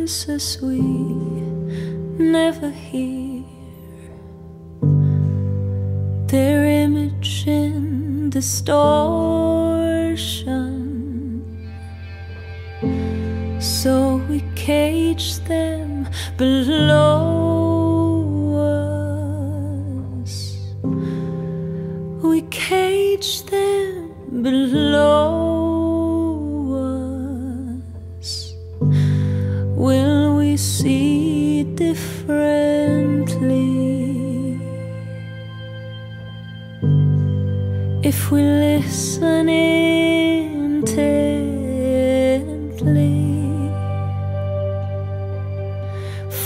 answers we never hear, their image in distortion. So we cage them below us. We cage them below us. Will we see differently if we listen intently?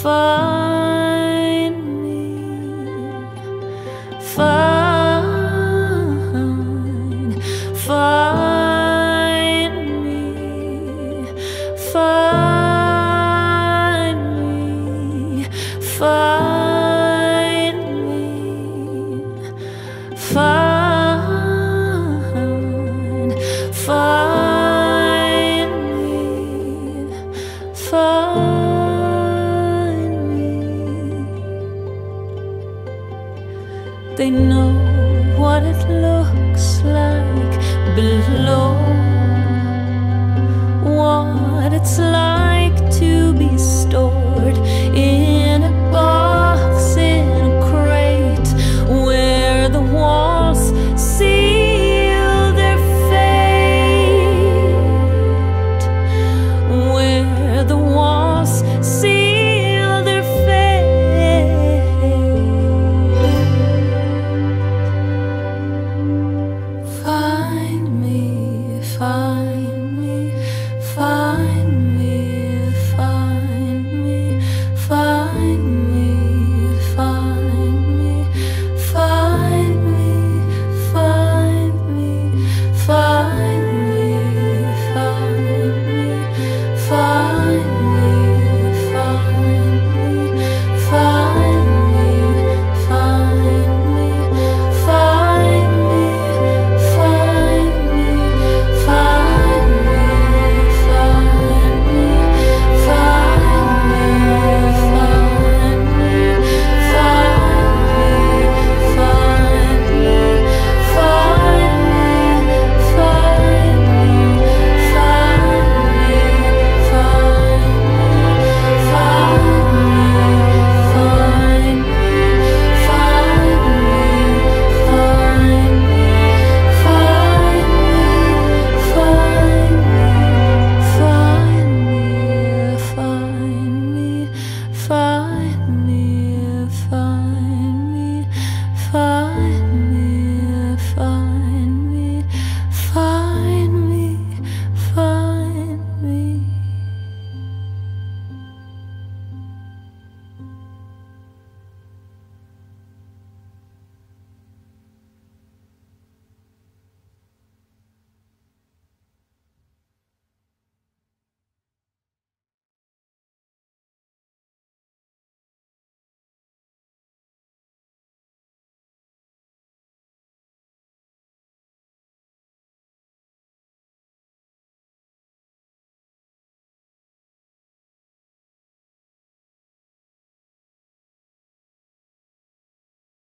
Find me, find me, find me, find me, find me, find me. They know what it looks like below, what it's like to be